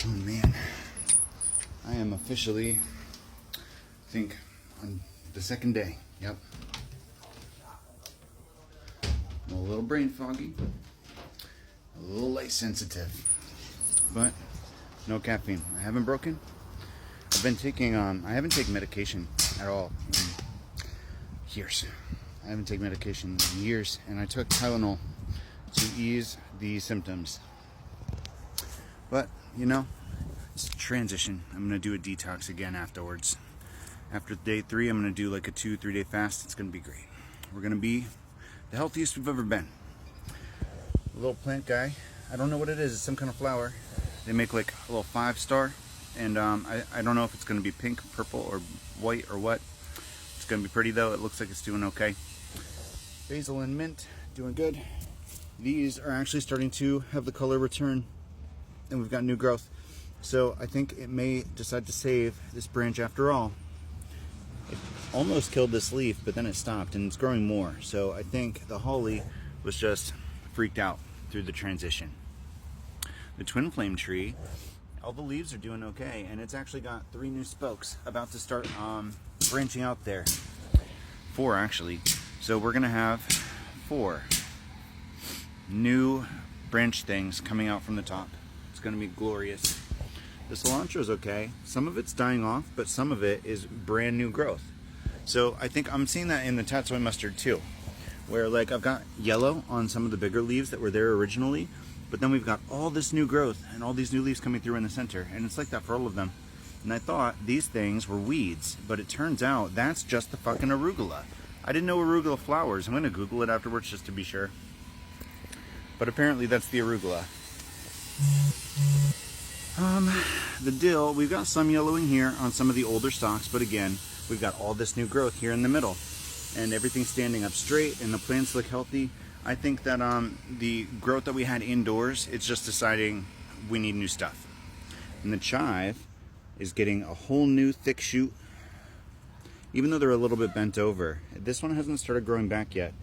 Oh man, I am officially, I think, on the second day. Yep. I'm a little brain foggy, a little light sensitive, but no caffeine. I haven't broken. I've been taking, I haven't taken medication at all in years. I haven't taken medication in years, and I took Tylenol to ease the symptoms. But, you know, it's a transition. I'm going to do a detox again afterwards. After day 3, I'm going to do like a 2-3 day fast. It's going to be great. We're going to be the healthiest we've ever been. A little plant guy. I don't know what it is. It's some kind of flower. They make like a little 5-star. And I don't know if it's going to be pink, purple, or white, or what. It's going to be pretty though. It looks like it's doing okay. Basil and mint, doing good. These are actually starting to have the color return. And we've got new growth. So I think it may decide to save this branch after all. It almost killed this leaf, but then it stopped and it's growing more. So I think the holly was just freaked out through the transition. The twin flame tree, all the leaves are doing okay, and it's actually got 3 new spokes about to start branching out there. 4 actually. So we're gonna have 4 new branch things coming out from the top. It's gonna be glorious. The cilantro is okay. Some of it's dying off, but some of it is brand new growth. So I think I'm seeing that in the tatsoi mustard too, where like I've got yellow on some of the bigger leaves that were there originally, but then we've got all this new growth and all these new leaves coming through in the center, and it's like that for all of them. And I thought these things were weeds, but it turns out that's just the fucking arugula. I didn't know arugula flowers. I'm gonna Google it afterwards just to be sure. But apparently that's the arugula. The dill, we've got some yellowing here on some of the older stalks, but again, we've got all this new growth here in the middle. And everything's standing up straight and the plants look healthy. I think that the growth that we had indoors, it's just deciding we need new stuff. And the chive is getting a whole new thick shoot, even though they're a little bit bent over. This one hasn't started growing back yet,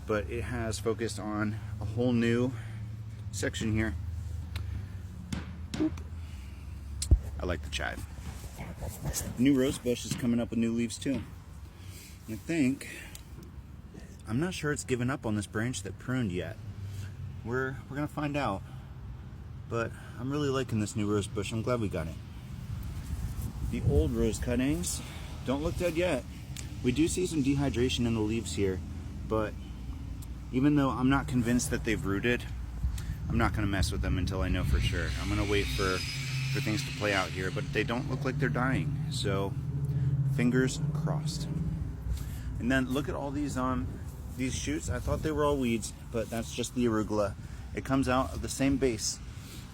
but it has focused on a whole new section here. Boop. I like the chive. The new rose bush is coming up with new leaves too. I think, I'm not sure it's given up on this branch that pruned yet. We're gonna find out. But I'm really liking this new rose bush. I'm glad we got it. The old rose cuttings don't look dead yet. We do see some dehydration in the leaves here, but even though I'm not convinced that they've rooted, I'm not gonna mess with them until I know for sure. I'm gonna wait for things to play out here, but they don't look like they're dying. So fingers crossed. And then look at all these shoots. I thought they were all weeds, but that's just the arugula. It comes out of the same base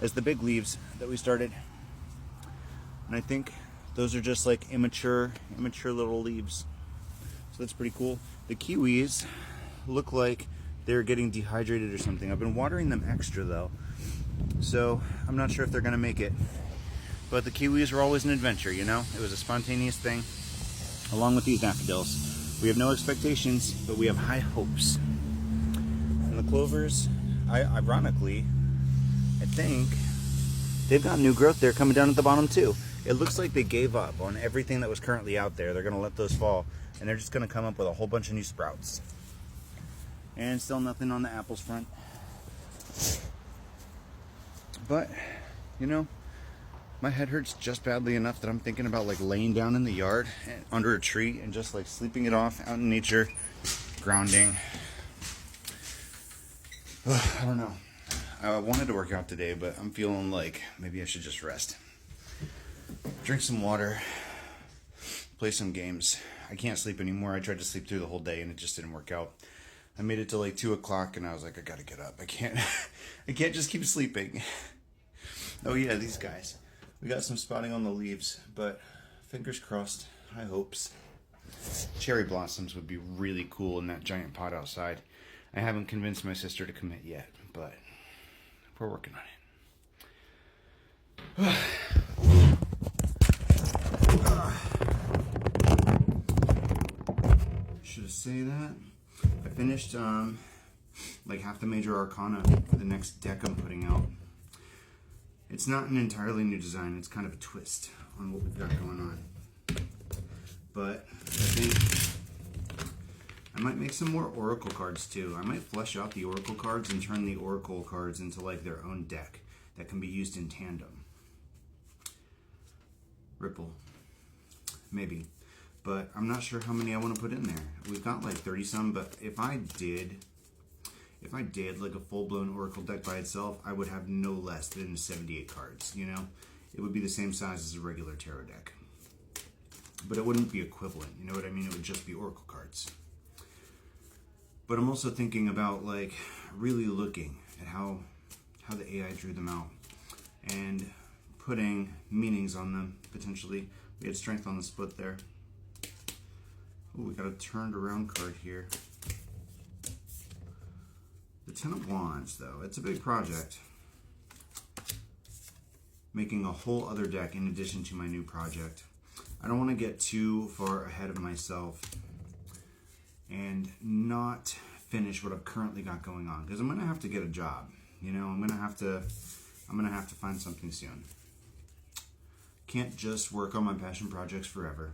as the big leaves that we started. And I think those are just like immature little leaves. So that's pretty cool. The kiwis look like they're getting dehydrated or something. I've been watering them extra though, so I'm not sure if they're gonna make it. But the kiwis are always an adventure, you know? It was a spontaneous thing, along with these daffodils. We have no expectations, but we have high hopes. And the clovers, ironically, I think they've got new growth there coming down at the bottom too. It looks like they gave up on everything that was currently out there. They're gonna let those fall, and they're just gonna come up with a whole bunch of new sprouts. And still nothing on the apples front. But, you know, my head hurts just badly enough that I'm thinking about like laying down in the yard under a tree and just like sleeping it off out in nature, grounding. I don't know. I wanted to work out today, but I'm feeling like maybe I should just rest. Drink some water, play some games. I can't sleep anymore. I tried to sleep through the whole day and it just didn't work out. I made it to like 2 o'clock and I was like, I gotta get up. I can't just keep sleeping. Oh yeah, these guys. We got some spotting on the leaves, but fingers crossed, high hopes. Cherry blossoms would be really cool in that giant pot outside. I haven't convinced my sister to commit yet, but we're working on it. Should I say that? I finished like half the major arcana for the next deck I'm putting out. It's not an entirely new design, it's kind of a twist on what we've got going on. But I think I might make some more Oracle cards too. I might flesh out the Oracle cards and turn the Oracle cards into like their own deck that can be used in tandem. Ripple. Maybe. But I'm not sure how many I want to put in there. We've got like 30 some, but if I did like a full-blown Oracle deck by itself, I would have no less than 78 cards, you know? It would be the same size as a regular tarot deck. But it wouldn't be equivalent, you know what I mean? It would just be Oracle cards. But I'm also thinking about like really looking at how the AI drew them out and putting meanings on them, potentially. We had strength on the split there. Ooh, we got a turned around card here. The Ten of Wands, though, it's a big project. Making a whole other deck in addition to my new project. I don't want to get too far ahead of myself and not finish what I've currently got going on, because I'm going to have to get a job. You know, I'm going to have to find something soon. Can't just work on my passion projects forever.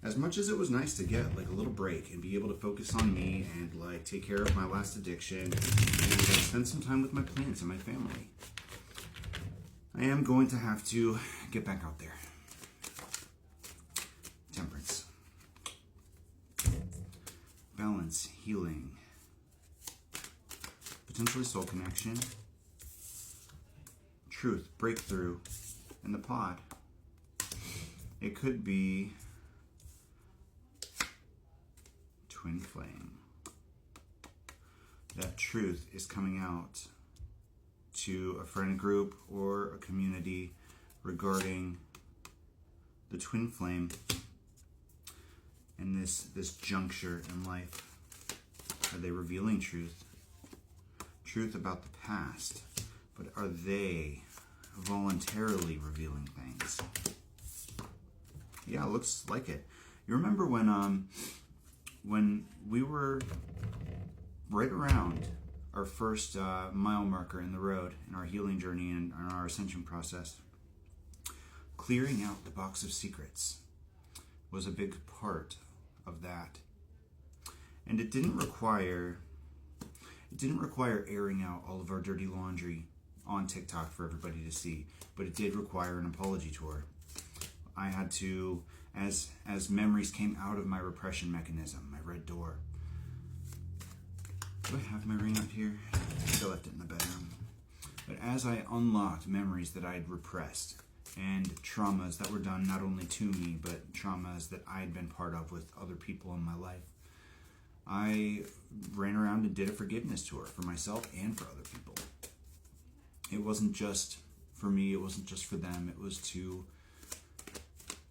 As much as it was nice to get like a little break and be able to focus on me and like take care of my last addiction and spend some time with my plants and my family, I am going to have to get back out there. Temperance. Balance, healing, potentially soul connection, truth, breakthrough, and the pod. It could be twin flame. That truth is coming out to a friend group or a community regarding the twin flame and this juncture in life. Are they revealing truth? Truth about the past, but are they voluntarily revealing things? Yeah, looks like it. You remember when we were right around our first mile marker in the road in our healing journey and our ascension process, clearing out the box of secrets was a big part of that. And it didn't require airing out all of our dirty laundry on TikTok for everybody to see, but it did require an apology tour. I had to, as memories came out of my repression mechanism, my red door. Do I have my ring up here? I still left it in the bedroom. But as I unlocked memories that I had repressed and traumas that were done not only to me, but traumas that I had been part of with other people in my life, I ran around and did a forgiveness tour for myself and for other people. It wasn't just for me, it wasn't just for them, it was to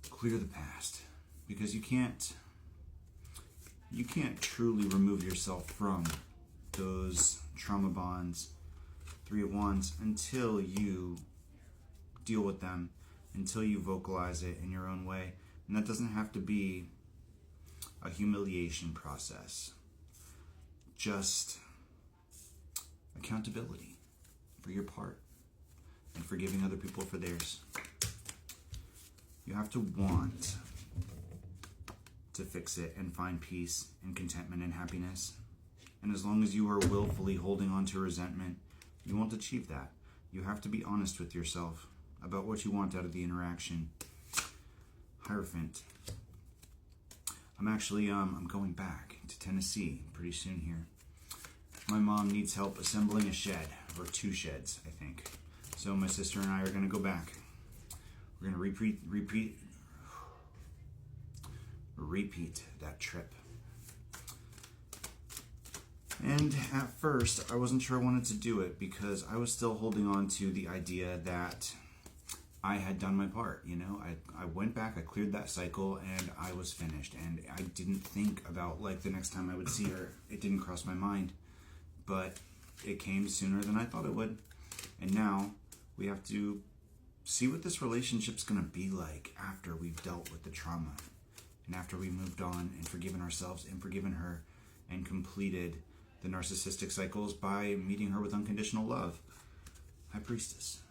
clear the past. Because you can't truly remove yourself from those trauma bonds, Three of Wands, until you deal with them, until you vocalize it in your own way. And that doesn't have to be a humiliation process. Just accountability for your part and forgiving other people for theirs. You have to want to fix it and find peace and contentment and happiness. And as long as you are willfully holding on to resentment, you won't achieve that. You have to be honest with yourself about what you want out of the interaction. Hierophant. I'm going back to Tennessee pretty soon here. My mom needs help assembling a shed, or 2 sheds, I think. So my sister and I are going to go back. We're going to repeat that trip. And at first, I wasn't sure I wanted to do it because I was still holding on to the idea that I had done my part. You know, I went back, I cleared that cycle, and I was finished. And I didn't think about like the next time I would see her. It didn't cross my mind, but it came sooner than I thought it would. And now we have to see what this relationship's gonna be like after we've dealt with the trauma and after we moved on and forgiven ourselves and forgiven her and completed the narcissistic cycles by meeting her with unconditional love. High Priestess.